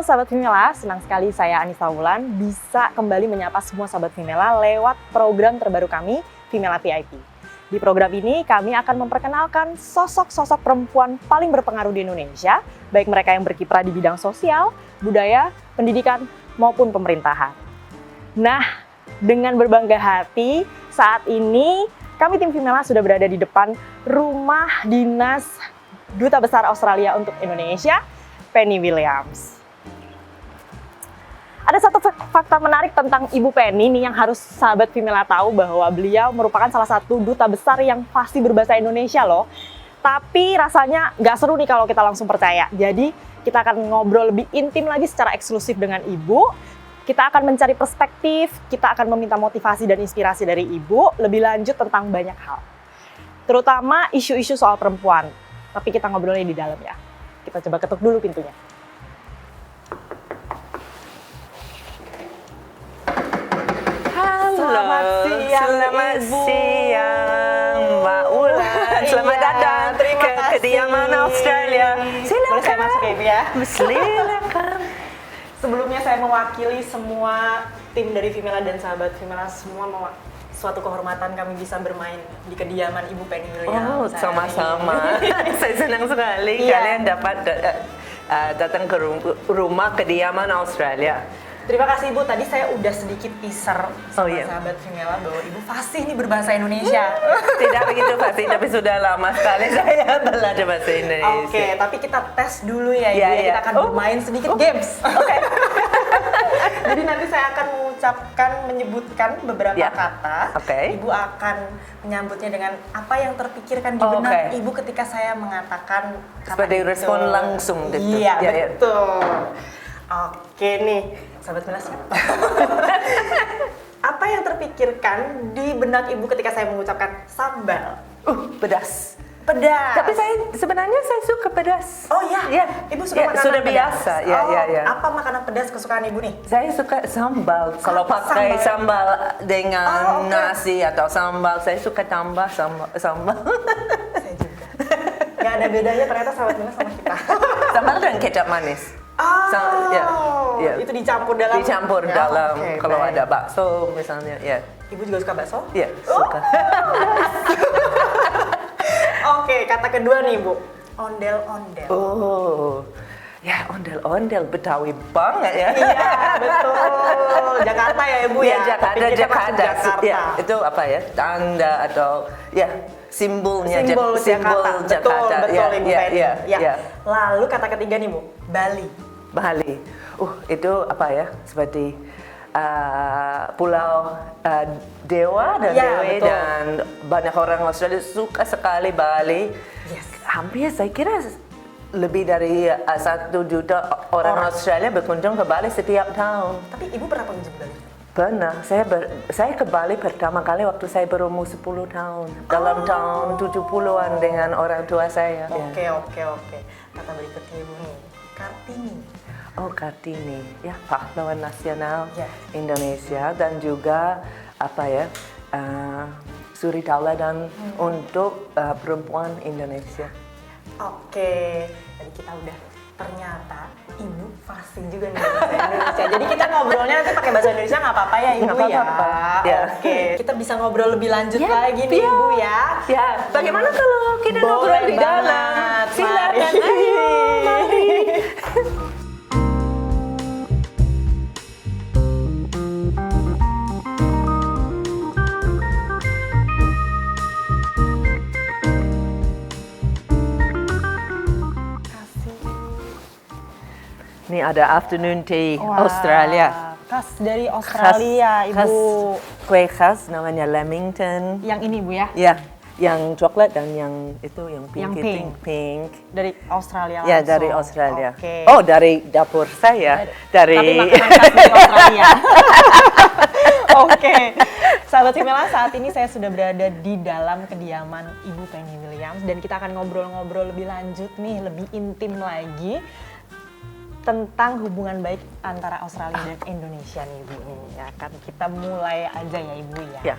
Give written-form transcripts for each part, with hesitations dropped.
sahabat Vimela, senang sekali saya Anissa Wulan bisa kembali menyapa semua sahabat Vimela lewat program terbaru kami, Vimela VIP. Di program ini kami akan memperkenalkan sosok-sosok perempuan paling berpengaruh di Indonesia, baik mereka yang berkiprah di bidang sosial, budaya, pendidikan, maupun pemerintahan. Nah, dengan berbangga hati, saat ini kami tim Vimela sudah berada di depan rumah dinas Duta Besar Australia untuk Indonesia, Penny Williams. Ada satu fakta menarik tentang Ibu Penny nih yang harus sahabat Vimela tahu, bahwa beliau merupakan salah satu duta besar yang fasih berbahasa Indonesia loh. Tapi rasanya nggak seru nih kalau kita langsung percaya. Jadi kita akan ngobrol lebih intim lagi secara eksklusif dengan Ibu. Kita akan mencari perspektif, kita akan meminta motivasi dan inspirasi dari Ibu lebih lanjut tentang banyak hal. Terutama isu-isu soal perempuan. Tapi kita ngobrolnya di dalam ya. Kita coba ketuk dulu pintunya. Selamat siang, Ibu. Mbak Wulan. Selamat datang ke kediaman Australia. Silakan. Boleh saya masuk ya, Ibu ya? Silakan. Sebelumnya saya mewakili semua tim dari Vimela dan sahabat Vimela semua, suatu kehormatan kami bisa bermain di kediaman Ibu Penny Williams. Oh, sama-sama. Saya senang sekali kalian dapat datang ke rumah kediaman Australia. Terima kasih Ibu, tadi saya udah sedikit teaser sama sahabat Vimela bahwa Ibu fasih nih berbahasa Indonesia. Tidak begitu fasih, tapi sudah lama sekali saya belajar bahasa Indonesia. Oke, tapi kita tes dulu ya Ibu, kita akan bermain sedikit games. Oke. Jadi nanti saya akan menyebutkan beberapa kata. Ibu akan menyambutnya dengan apa yang terpikirkan di benak Ibu ketika saya mengatakan kata seperti itu. respon langsung gitu. Iya, betul. Oke nih, sahabat Vimela siap? Apa yang terpikirkan di benak Ibu ketika saya mengucapkan sambal? Pedas. Pedas. Tapi sebenarnya saya suka pedas. Oh iya? Ya. Ibu suka makanan sudah pedas? biasa. Ya. Apa makanan pedas kesukaan Ibu nih? Saya suka sambal. Kalau pakai sambal dengan nasi atau sambal, saya suka tambah sambal. Saya juga. Gak ada bedanya ternyata sahabat Vimela sama kita. Sambal dan kecap manis. Itu dicampur dalam. Kalau ada bakso misalnya, ya. Ibu juga suka bakso? Iya, suka. Oke, kata kedua nih Bu, ondel-ondel. Oh, ya ondel-ondel Betawi banget ya. Iya, betul. Jakarta ya Ibu ya. Jakarta. Ya, itu apa ya? Tanda atau ya simbolnya simbol Jakarta. Betul Ibu Penny. Ya. Lalu kata ketiga nih Bu, Bali. Itu apa ya? Seperti pulau Dewa dan Dewi, dan banyak orang Australia suka sekali Bali. Yes. Hampir saya kira lebih dari 1 juta orang Australia berkunjung ke Bali setiap tahun. Tapi Ibu pernah kunjung Bali? Pernah. Saya ke Bali pertama kali waktu saya berumur 10 tahun. Dalam tahun 70-an dengan orang tua saya. Oke. Kata berikutnya Ibu nih, Kartini. Oh, Kartini, ya pahlawan nasional Indonesia dan juga suri tauladan untuk perempuan Indonesia. Oke, jadi kita udah ternyata Ibu fasih juga nih bahasa Indonesia. Jadi kita ngobrolnya nanti pakai bahasa Indonesia nggak apa-apa ya Ibu ya? Ya. Oke, kita bisa ngobrol lebih lanjut lagi nih Ibu ya. Ya, bagaimana kalau kita ngobrol di dalam? Silakan, ayo, mari. Ini ada afternoon tea Australia. Khas dari Australia, Ibu. Kue khas namanya Lamington. Yang ini Bu ya? Ya, yang coklat dan yang itu yang pink. Yang pink. Dari Australia langsung. Ya, dari Australia. Okay. Oh, dari dapur saya. Tapi makanan khas dari Australia. Oke. Sahabat Vimela, saat ini saya sudah berada di dalam kediaman Ibu Penny Williams dan kita akan ngobrol-ngobrol lebih lanjut nih, lebih intim lagi tentang hubungan baik antara Australia dan Indonesia nih Ibu. Ya kan kita mulai aja ya Ibu ya.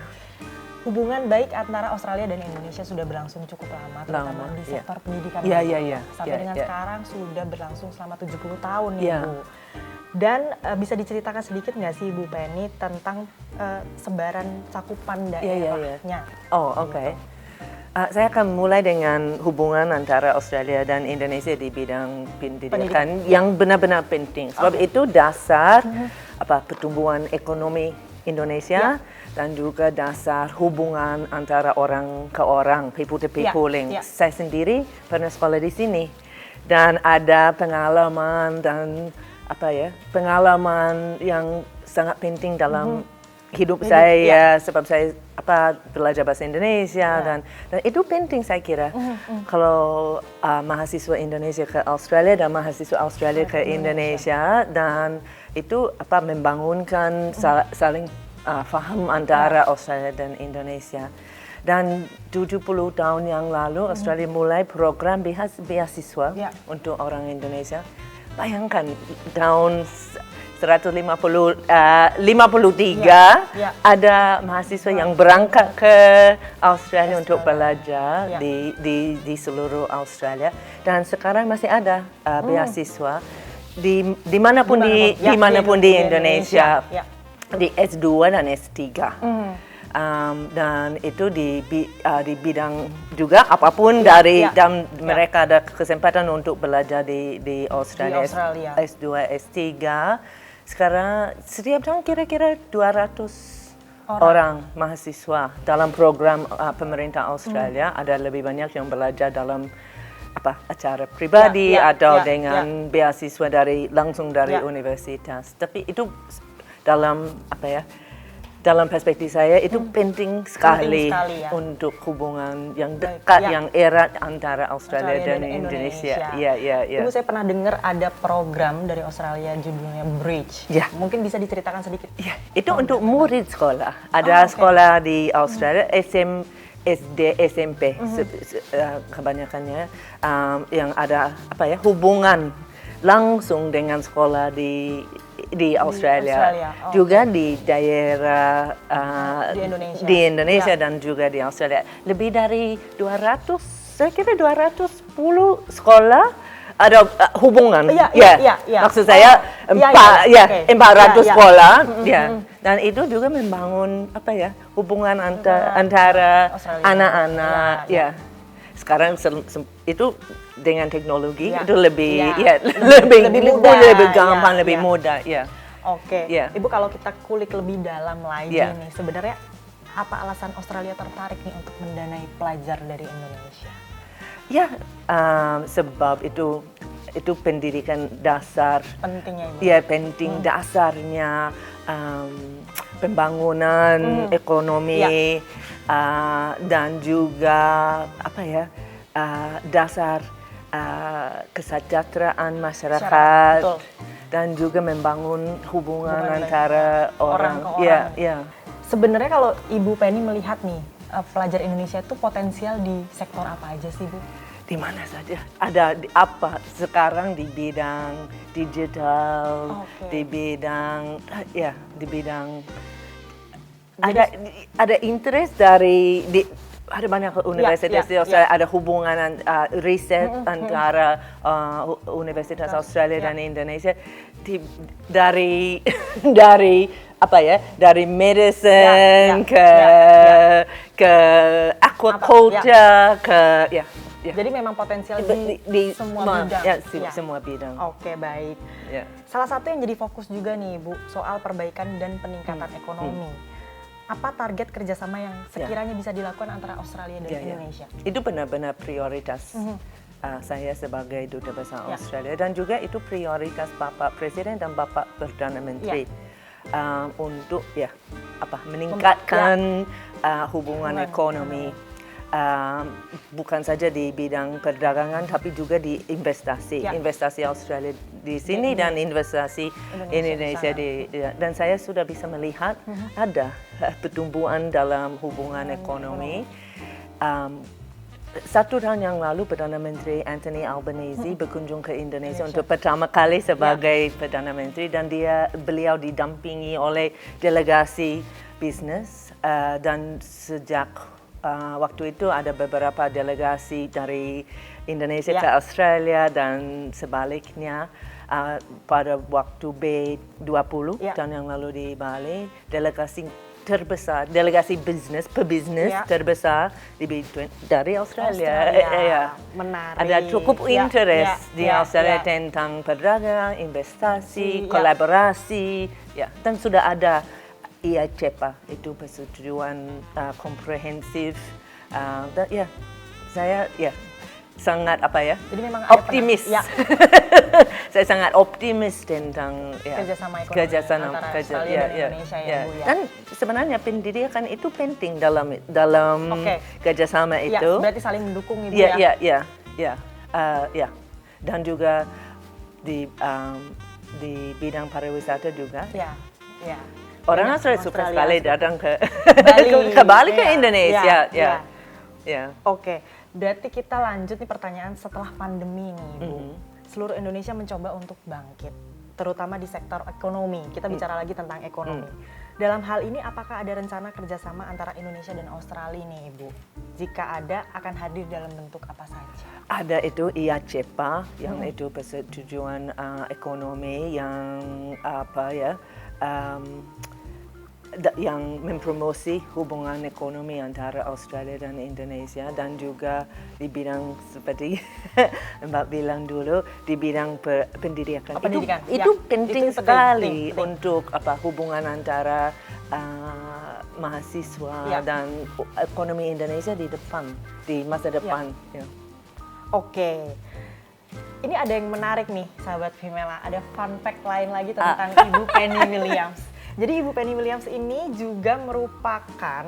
hubungan baik antara Australia dan Indonesia sudah berlangsung cukup lama, terutama di iya. sektor pendidikan. Sampai dengan sekarang sudah berlangsung selama 70 tahun nih, Bu. Dan bisa diceritakan sedikit nggak sih Bu Penny tentang sebaran cakupan daerahnya? Oke. Saya akan mulai dengan hubungan antara Australia dan Indonesia di bidang pendidikan yang benar-benar penting. Sebab itu dasar pertumbuhan ekonomi Indonesia dan juga dasar hubungan antara orang ke orang, people to people. Saya sendiri pernah sekolah di sini dan ada pengalaman dan pengalaman yang sangat penting dalam hidup saya sebab saya belajar bahasa Indonesia dan itu penting saya kira kalau mahasiswa Indonesia ke Australia dan mahasiswa Australia ke Indonesia dan itu membangunkan saling faham antara Australia dan Indonesia. Dan 70 tahun yang lalu Australia mulai program beasiswa untuk orang Indonesia. Bayangkan tahun 1953 ada mahasiswa yang berangkat ke Australia untuk belajar di seluruh Australia dan sekarang masih ada beasiswa dimanapun di Indonesia di S2 dan S3. Dan itu di bidang juga apapun dan mereka ada kesempatan untuk belajar di Australia. S2, S3. Sekarang setiap tahun kira-kira 200 orang mahasiswa dalam program pemerintah Australia. Ada lebih banyak yang belajar dalam acara pribadi atau dengan beasiswa langsung dari universitas. Tapi itu dalam perspektif saya itu penting sekali untuk hubungan yang dekat, yang erat antara Australia dan Indonesia. Ibu, saya pernah dengar ada program dari Australia judulnya Bridge. Mungkin bisa diceritakan sedikit? Itu untuk murid sekolah. Ada sekolah di Australia, SD, SMP kebanyakannya yang ada hubungan langsung dengan sekolah di Australia. Juga di daerah di Indonesia dan juga di Australia. Lebih dari 210 sekolah ada hubungan. Maksud saya 400 sekolah. Dan itu juga membangun hubungan antara anak-anak. Sekarang itu dengan teknologi itu lebih gampang, lebih mudah. Ibu, kalau kita kulik lebih dalam lagi nih, sebenarnya apa alasan Australia tertarik nih untuk mendanai pelajar dari Indonesia? Sebab itu pendidikan dasar. Pentingnya Ibu. Penting dasarnya pembangunan ekonomi dan juga dasar kesejahteraan masyarakat dan juga membangun hubungan antara orang ke orang. Sebenarnya kalau Ibu Penny melihat nih pelajar Indonesia itu potensial di sektor apa aja sih, Bu? Di mana saja. Ada sekarang di bidang digital, di bidang ada interest ada banyak universitas di Australia, ada hubungan riset antara Universitas Australia dan Indonesia dari medicine ke aquaculture Jadi memang potensial di semua bidang. Semua bidang. Oke, baik. Salah satu yang jadi fokus juga nih, Bu, soal perbaikan dan peningkatan ekonomi. Apa target kerjasama yang sekiranya bisa dilakukan antara Australia dan Indonesia? Itu benar-benar prioritas saya sebagai Duta Besar Australia dan juga itu prioritas Bapak Presiden dan Bapak Perdana Menteri untuk meningkatkan hubungan ekonomi. Bukan saja di bidang perdagangan tapi juga di investasi Australia di sini dan investasi Indonesia dan saya sudah bisa melihat ada pertumbuhan dalam hubungan ekonomi. 1 tahun yang lalu Perdana Menteri Anthony Albanese berkunjung ke Indonesia untuk pertama kali sebagai Perdana Menteri dan beliau didampingi oleh delegasi bisnis dan sejak waktu itu ada beberapa delegasi dari Indonesia ke Australia dan sebaliknya. Pada waktu B20 tahun yang lalu di Bali, delegasi pebisnis terbesar dari Australia. Menarik. Ada cukup interest di Australia tentang perdagangan, investasi, kolaborasi, dan sudah ada IACEPA, itu persetujuan komprehensif. Saya sangat Jadi memang optimis. Saya sangat optimis tentang kerjasama ekonomi antara Australia dan Indonesia ya Bu ya. Dan sebenarnya pendidikan itu penting dalam kerjasama itu. Berarti saling mendukung Ibu Dan juga di bidang pariwisata juga. Orang Australia suka sekali datang ke Bali ke Indonesia. Berarti kita lanjut nih pertanyaan setelah pandemi nih Ibu. Seluruh Indonesia mencoba untuk bangkit, terutama di sektor ekonomi. Kita bicara lagi tentang ekonomi. Dalam hal ini apakah ada rencana kerjasama antara Indonesia dan Australia nih Ibu? Jika ada, akan hadir dalam bentuk apa saja? Ada itu IACEPA, yang itu persetujuan ekonomi yang yang mempromosi hubungan ekonomi antara Australia dan Indonesia, dan juga di bidang seperti Mbak bilang dulu, di bidang pendidikan. Itu penting sekali untuk untuk hubungan antara mahasiswa dan ekonomi Indonesia di masa depan. Ini ada yang menarik nih sahabat Vimela, ada fun fact lain lagi tentang Ibu Penny Williams. Jadi Ibu Penny Williams ini juga merupakan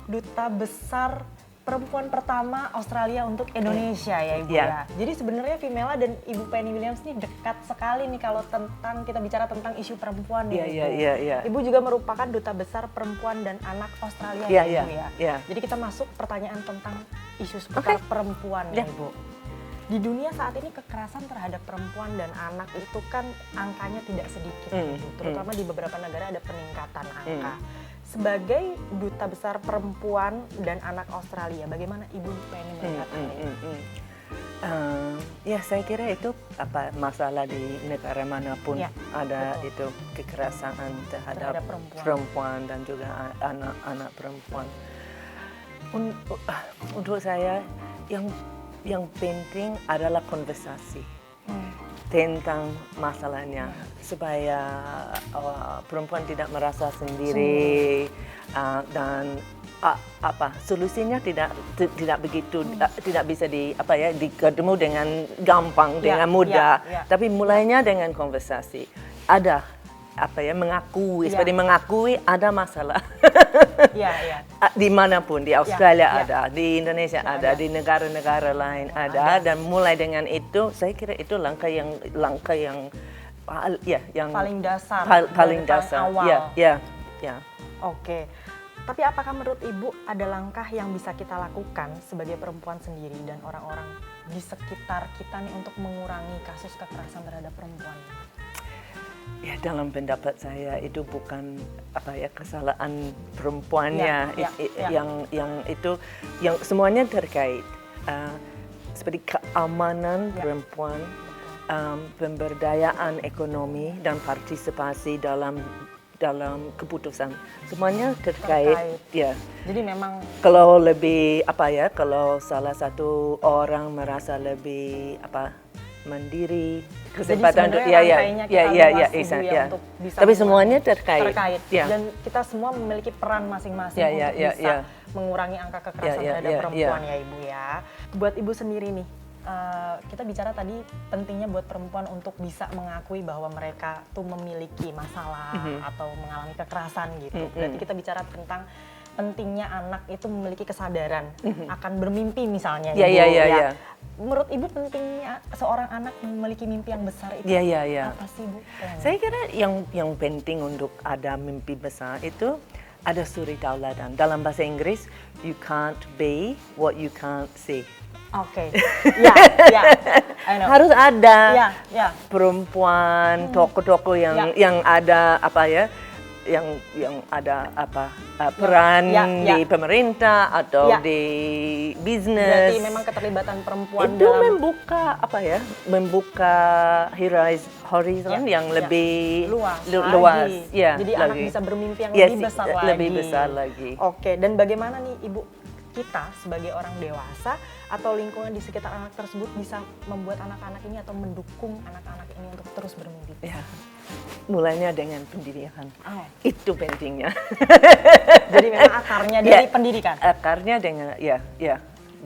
duta besar perempuan pertama Australia untuk Indonesia ya Ibu ya. Jadi sebenarnya Vimela dan Ibu Penny Williams ini dekat sekali nih kalau kita bicara tentang isu perempuan nih Ibu. Ibu juga merupakan duta besar perempuan dan anak Australia ya Ibu ya. Jadi kita masuk pertanyaan tentang isu seputar perempuan ya Ibu. Di dunia saat ini kekerasan terhadap perempuan dan anak itu kan angkanya tidak sedikit, terutama di beberapa negara ada peningkatan angka. Sebagai duta besar perempuan dan anak Australia, bagaimana Ibu Penny melihat hal ini? Saya kira itu masalah di negara manapun ada itu kekerasan terhadap perempuan dan juga anak-anak perempuan. Untuk saya yang penting adalah konversasi tentang masalahnya supaya perempuan tidak merasa sendiri dan solusinya tidak begitu tidak bisa diketemu dengan gampang dengan mudah, tapi mulainya dengan konversasi. Ada mengakui seperti mengakui ada masalah. Dimanapun, di Australia ada, di Indonesia ada, di negara-negara lain ada, dan mulai dengan itu saya kira itu langkah yang paling dasar, awal. Tapi apakah menurut Ibu ada langkah yang bisa kita lakukan sebagai perempuan sendiri dan orang-orang di sekitar kita nih untuk mengurangi kasus kekerasan terhadap perempuan? Dalam pendapat saya itu bukan kesalahan perempuannya, yang semuanya terkait seperti keamanan perempuan, pemberdayaan ekonomi dan partisipasi dalam keputusan, semuanya terkait. Jadi memang kalau lebih kalau salah satu orang merasa lebih mandiri, kesempatan untuk untuk bisa tapi semuanya terkait. Dan kita semua memiliki peran masing-masing untuk bisa mengurangi angka kekerasan terhadap perempuan ya Ibu ya. Buat Ibu sendiri nih, kita bicara tadi pentingnya buat perempuan untuk bisa mengakui bahwa mereka tuh memiliki masalah atau mengalami kekerasan gitu. Berarti kita bicara tentang pentingnya anak itu memiliki kesadaran akan bermimpi misalnya. Menurut Ibu pentingnya seorang anak memiliki mimpi yang besar itu apa sih Bu? Saya kira yang penting untuk ada mimpi besar itu ada suri tauladan. Dalam bahasa Inggris, you can't be what you can't see. Harus ada perempuan, tokoh-tokoh yang ada yang ada peran di pemerintah atau di bisnis. Berarti memang keterlibatan perempuan itu dalam membuka horizon yang lebih luas. Ya, jadi anak bisa bermimpi yang lebih besar lagi. Oke, dan bagaimana nih Ibu, kita sebagai orang dewasa atau lingkungan di sekitar anak tersebut bisa membuat anak-anak ini atau mendukung anak-anak ini untuk terus bermimpi? Ya, mulainya dengan pendidikan. Itu pentingnya. Jadi memang akarnya dari pendidikan. Akarnya dengan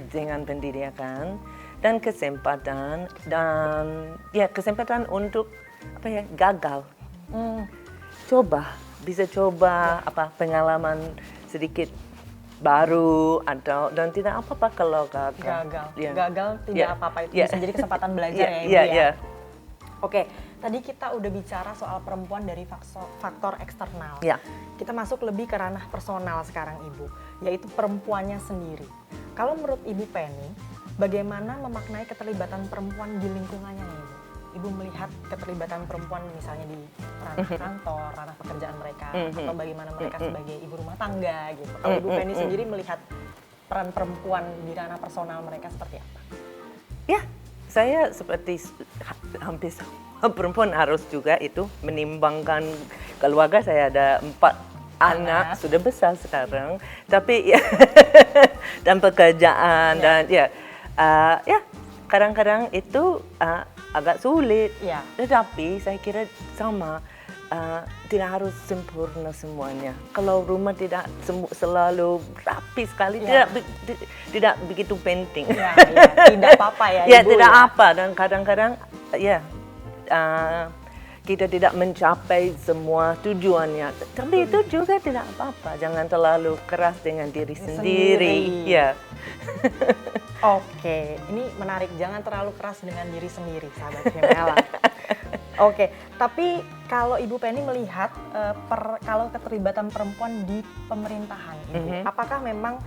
dengan pendidikan dan kesempatan untuk gagal. Bisa coba pengalaman sedikit baru dan tidak apa-apa kalau gagal. Gagal tidak apa-apa, itu bisa jadi kesempatan belajar ya Ibu ya. Oke, tadi kita udah bicara soal perempuan dari faktor eksternal. Kita masuk lebih ke ranah personal sekarang Ibu, yaitu perempuannya sendiri. Kalau menurut Ibu Penny, bagaimana memaknai keterlibatan perempuan di lingkungannya nih Ibu? Ibu melihat keterlibatan perempuan misalnya di ranah kantor, ranah pekerjaan mereka, atau bagaimana mereka sebagai ibu rumah tangga gitu. Kalau Ibu Penny sendiri melihat peran perempuan di ranah personal mereka seperti apa? Ya, saya seperti hampir semua perempuan harus juga itu menimbangkan keluarga. Saya ada 4 anak sudah besar sekarang, tapi dan pekerjaan dan kadang-kadang itu agak sulit, tetapi saya kira tidak harus sempurna semuanya. Kalau rumah tidak selalu rapi sekali, tidak begitu penting. Tidak apa-apa ya Ibu. Tidak apa, dan kadang-kadang kita tidak mencapai semua tujuannya. Tapi itu juga tidak apa-apa. Jangan terlalu keras dengan diri sendiri. Oke, ini menarik. Jangan terlalu keras dengan diri sendiri, sahabat Femela. Oke, tapi kalau Ibu Penny melihat kalau keterlibatan perempuan di pemerintahan, Ibu, apakah memang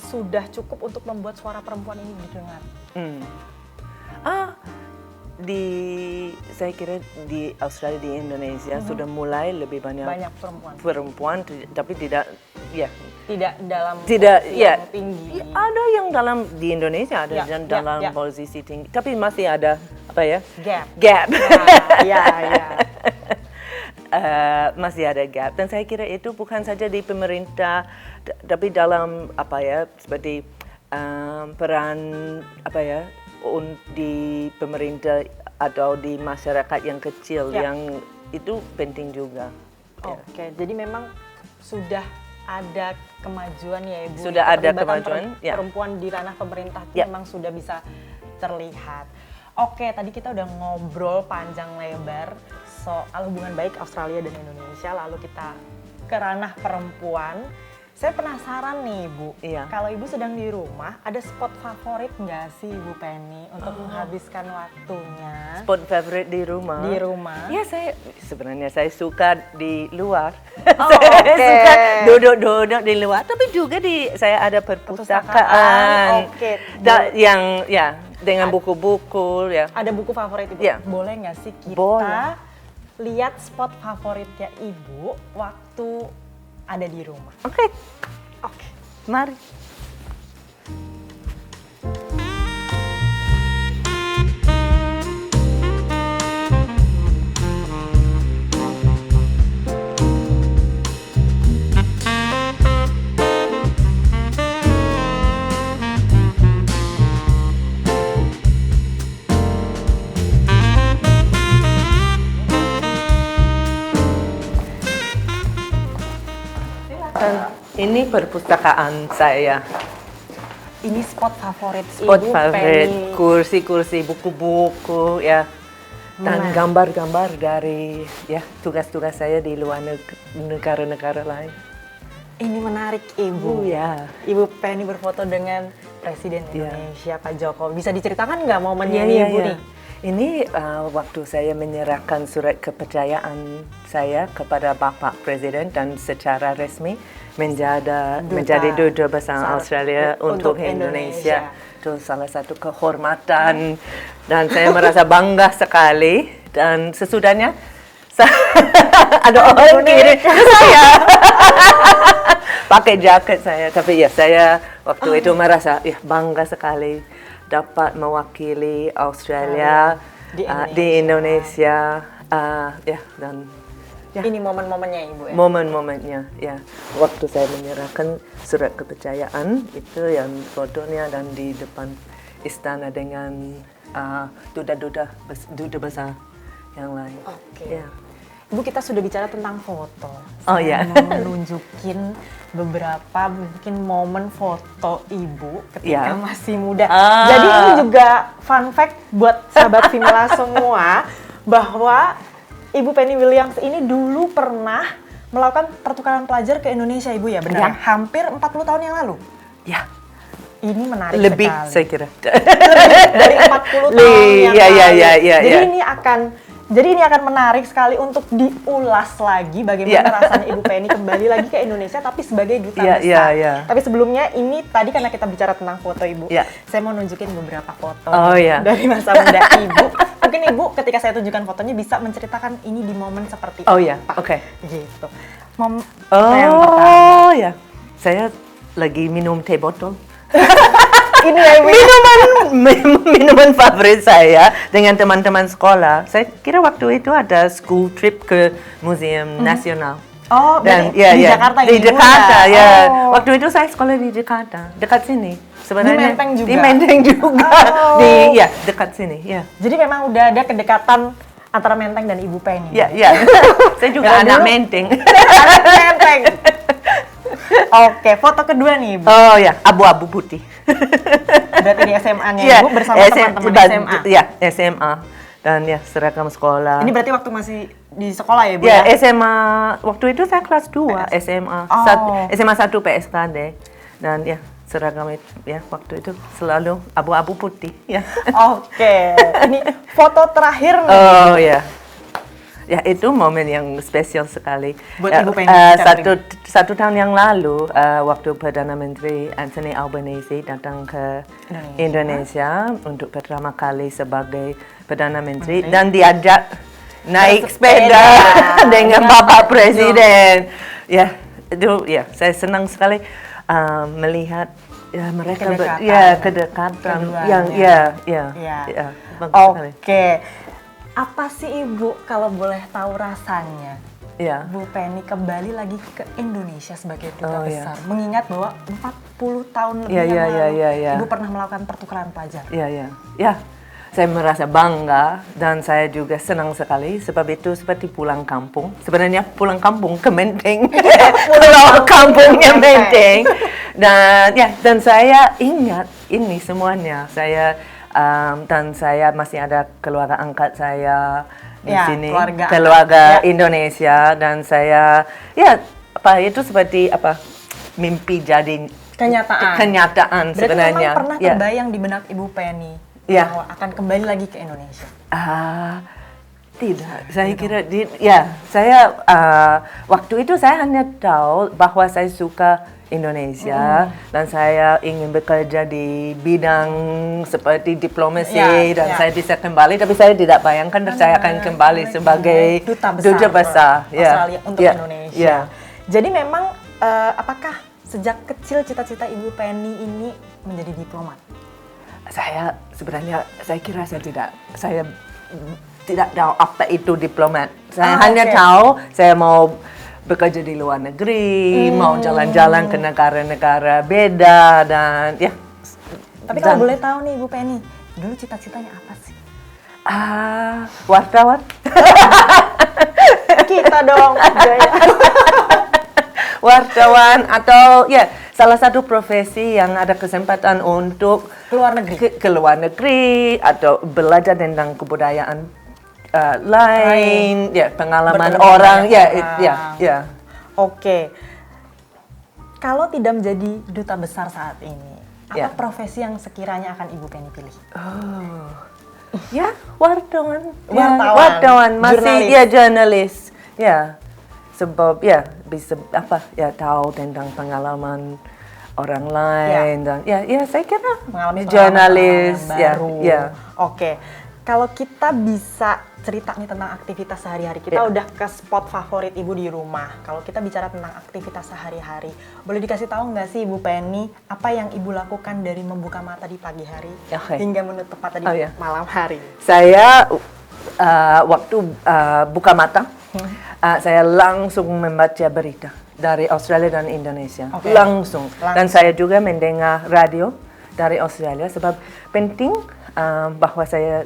sudah cukup untuk membuat suara perempuan ini didengar? Saya kira di Australia, di Indonesia sudah mulai lebih banyak perempuan, tapi tidak dalam posisi yang tinggi. Ada yang di Indonesia ada dalam posisi tinggi, tapi masih ada gap. Masih ada gap, dan saya kira itu bukan saja di pemerintah, tapi dalam seperti peran di pemerintah atau di masyarakat yang kecil yang itu penting juga. Oke, jadi memang sudah ada kemajuan ya Ibu. Sudah ada kemajuan. Perempuan di ranah pemerintah itu memang sudah bisa terlihat. Oke, tadi kita udah ngobrol panjang lebar soal hubungan baik Australia dan Indonesia, lalu kita ke ranah perempuan. Saya penasaran nih Ibu, kalau Ibu sedang di rumah, ada spot favorit nggak sih Ibu Penny untuk menghabiskan waktunya? Spot favorit di rumah? Di rumah? Ya, sebenarnya saya suka di luar. Saya suka duduk-duduk di luar, tapi juga saya ada perpustakaan. Yang dengan buku-buku. Ada buku favorit Ibu? Boleh nggak sih kita lihat spot favoritnya Ibu waktu ada di rumah? Oke, mari. Ini perpustakaan saya. Ini spot favorit Ibu Penny. Kursi-kursi, buku-buku dan gambar-gambar dari tugas-tugas saya di luar negara-negara lain. Ini menarik Ibu. Ibu Penny berfoto dengan Presiden Indonesia Pak Jokowi. Bisa diceritakan nggak momennya Ibu nih? Ini waktu saya menyerahkan surat kepercayaan saya kepada Bapak Presiden dan secara resmi menjadi duta besar Australia untuk Indonesia. Itu salah satu kehormatan dan saya merasa bangga sekali. Dan sesudahnya ada orang kirim ke saya. Pakai jaket saya, tapi ya saya waktu itu merasa ya bangga sekali dapat mewakili Australia di Indonesia. Ya, dan ya. Ini momen-momennya Ibu ya? Momen-momennya, ya. Waktu saya menyerahkan surat kepercayaan, itu yang fotonya dan di depan istana dengan duta besar yang lain. Oke. Ya. Ibu, kita sudah bicara tentang foto. Oh, Saya ya. mau nunjukin beberapa mungkin momen foto Ibu ketika Ya. masih muda. Jadi ini juga fun fact buat sahabat Vimela semua, bahwa Ibu Penny Williams ini dulu pernah melakukan pertukaran pelajar ke Indonesia, Ibu ya, benar? Ya. Hampir 40 tahun yang lalu. Ya. Ini menarik Lebih, sekali. saya kira. Dari 40 tahun yang lalu. Jadi ini akan menarik sekali untuk diulas lagi bagaimana rasanya Ibu Penny kembali lagi ke Indonesia tapi sebagai duta besar. Tapi sebelumnya ini tadi karena kita bicara tentang foto Ibu, saya mau nunjukin beberapa foto dari masa muda Ibu. Mungkin Ibu ketika saya tunjukkan fotonya bisa menceritakan ini di momen seperti apa. Oh ya, oke. Gitu. Foto yang pertama. Ya. Saya lagi minum teh botol. Ini ya Ibu. Minuman favorit saya dengan teman-teman sekolah. Saya kira waktu itu ada school trip ke Museum Nasional. Oh, dan di Jakarta di ini Jakarta ya. Oh. Waktu itu saya sekolah di Jakarta, dekat sini. Sebenarnya Di Menteng juga. Di Menteng juga. Oh. Dekat sini, ya. Jadi memang udah ada kedekatan antara Menteng dan Ibu Penny. Ya. Saya juga Ya, anak dulu- Menteng. Anak Menteng. Oke, foto kedua nih Ibu. Oh ya, abu-abu putih. Berarti di SMA-nya Ibu bersama teman-teman SMA. Ya, SMA. Dan ya, seragam sekolah. Ini berarti waktu masih di sekolah ya Bu Ya, ya? SMA. Waktu itu saya kelas 2 SMA. Oh. SMA 1 PSKD. Dan ya, seragam itu ya waktu itu selalu abu-abu putih. Ya. Oke, ini foto terakhir nih. Oh ya. Ya, itu momen yang spesial sekali. Buat Ibu Penny, satu tahun yang lalu, waktu Perdana Menteri Anthony Albanese datang ke Indonesia untuk pertama kali sebagai Perdana Menteri dan diajak naik sepeda dengan Bapak Presiden. Ya, itu ya, saya senang sekali melihat mereka kedekatan yang bagus sekali. Oke. Apa sih Ibu kalau boleh tahu rasanya Bu Penny kembali lagi ke Indonesia sebagai duta besar, mengingat bahwa 40 tahun lebih yang lalu Ibu pernah melakukan pertukaran pelajar? Ya, saya merasa bangga dan saya juga senang sekali sebab itu seperti pulang kampung. Sebenarnya pulang kampung ke Menteng, kalau kampungnya Menteng. Dan saya ingat ini semuanya. Dan saya masih ada keluarga angkat saya di sini, keluarga Indonesia, dan saya itu seperti mimpi jadi kenyataan sebenarnya. Berarti memang pernah terbayang di benak Ibu Penny bahwa akan kembali lagi ke Indonesia? Tidak, saya kira saya waktu itu saya hanya tahu bahwa saya suka Indonesia dan saya ingin bekerja di bidang seperti diplomasi dan saya bisa kembali, tapi saya tidak bayangkan saya akan kembali sebagai duta besar Australia untuk Indonesia. Jadi memang apakah sejak kecil cita-cita Ibu Penny ini menjadi diplomat? Saya kira saya tidak tahu apa itu diplomat. Saya hanya tahu saya mau bekerja di luar negeri, mau jalan-jalan ke negara-negara beda dan ya. Tapi kalau boleh tahu nih Ibu Penny, dulu cita-citanya apa sih? Wartawan. Kita dong. Wartawan atau salah satu profesi yang ada kesempatan untuk ke luar negeri atau belajar tentang kebudayaan lain, pengalaman orang, Oke. Kalau tidak menjadi duta besar saat ini, apa profesi yang sekiranya akan Ibu Penny pilih? Wartawan, masih jurnalis, sebab bisa tahu tentang pengalaman orang lain dan saya kira mengalami jurnalis, baru. Oke. Kalau kita bisa cerita nih tentang aktivitas sehari-hari, kita udah ke spot favorit Ibu di rumah. Kalau kita bicara tentang aktivitas sehari-hari, boleh dikasih tahu nggak sih Ibu Penny, apa yang Ibu lakukan dari membuka mata di pagi hari hingga menutup mata di malam hari? Saya waktu buka mata, saya langsung membaca berita dari Australia dan Indonesia. Langsung. Dan saya juga mendengar radio dari Australia sebab penting bahwa saya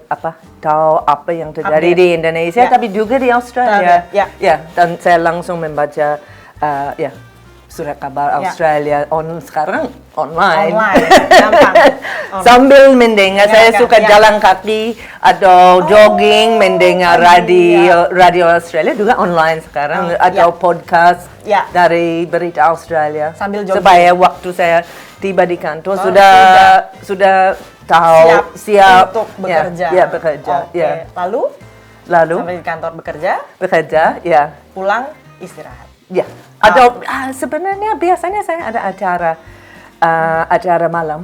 tahu apa yang terjadi di Indonesia, tapi juga di Australia. Dan saya langsung membaca surat kabar Australia sekarang online. Gampang. Sambil mendengar, saya suka jalan kaki atau jogging, mendengar radio Australia juga online sekarang, atau podcast dari berita Australia. Sambil jogging. Supaya waktu saya tiba di kantor sudah tahu siap untuk bekerja. Bekerja. Lalu sampai di kantor bekerja, pulang istirahat. Atau sebenarnya biasanya saya ada acara malam.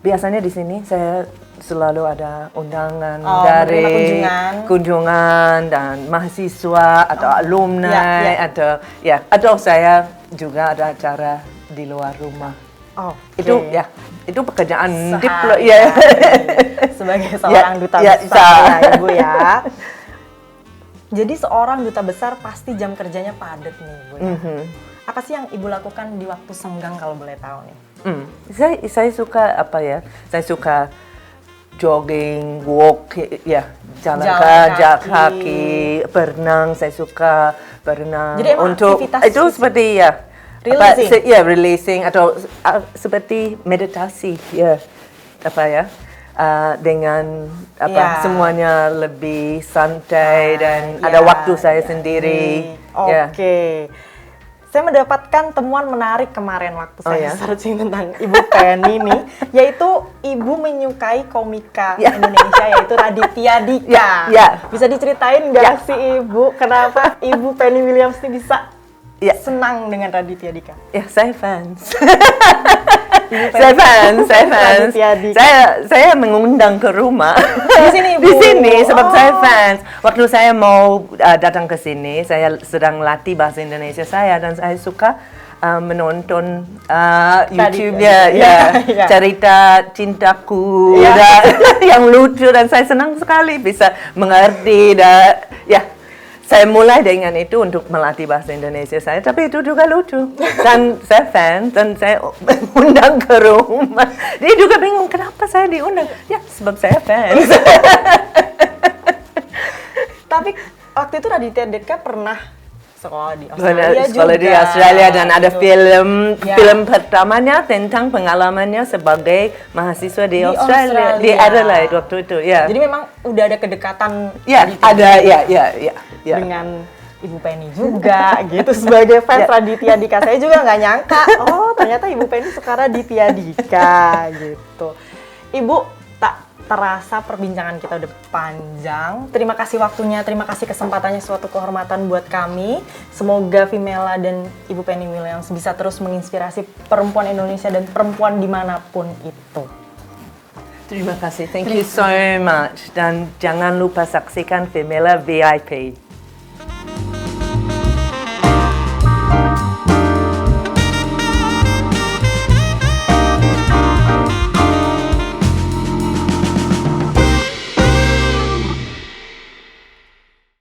Biasanya di sini saya selalu ada undangan dari kunjungan dan mahasiswa atau alumni atau saya juga ada acara di luar rumah. Itu pekerjaan sebagai seorang duta besar Ibu ya. Jadi seorang duta besar pasti jam kerjanya padat nih Ibu ya. Apa sih yang Ibu lakukan di waktu senggang kalau boleh tahu nih? Saya suka saya suka jogging, walk, jalan kaki, berenang. Saya suka berenang. Jadi emang untuk itu seperti releasing atau seperti meditasi dengan semuanya lebih santai dan ada waktu saya sendiri. Saya mendapatkan temuan menarik kemarin waktu saya searching tentang Ibu Penny nih, yaitu Ibu menyukai komika Indonesia yaitu Raditya Dika. Bisa diceritain nggak sih Ibu, kenapa Ibu Penny Williams ini bisa senang dengan Raditya Dika? Saya fans. Saya fans. Saya mengundang ke rumah. Di sini, Bu. Di sini sebab saya fans. Waktu saya mau datang ke sini, saya sedang latih bahasa Indonesia saya dan saya suka menonton YouTube-nya cerita cintaku yang lucu dan saya senang sekali bisa mengerti dan saya mulai dengan itu untuk melatih bahasa Indonesia saya, tapi itu juga lucu. Dan saya fans, dan saya undang ke rumah. Dia juga bingung, kenapa saya diundang? Sebab saya fans. Tapi waktu itu Raditya Dika pernah sekolah di Australia sekolah di Australia dan ada film pertamanya tentang pengalamannya sebagai mahasiswa di Australia. Di Adelaide waktu itu. Jadi memang udah ada kedekatan dengan Ibu Penny juga gitu sebagai fans Raditya Dika. Saya juga nggak nyangka, ternyata Ibu Penny suka Raditya Dika gitu. Ibu, tak terasa perbincangan kita udah panjang. Terima kasih waktunya, terima kasih kesempatannya, suatu kehormatan buat kami. Semoga Vimela dan Ibu Penny Williams bisa terus menginspirasi perempuan Indonesia dan perempuan dimanapun itu. Terima kasih, thank you so much. Dan jangan lupa saksikan Vimela VIP.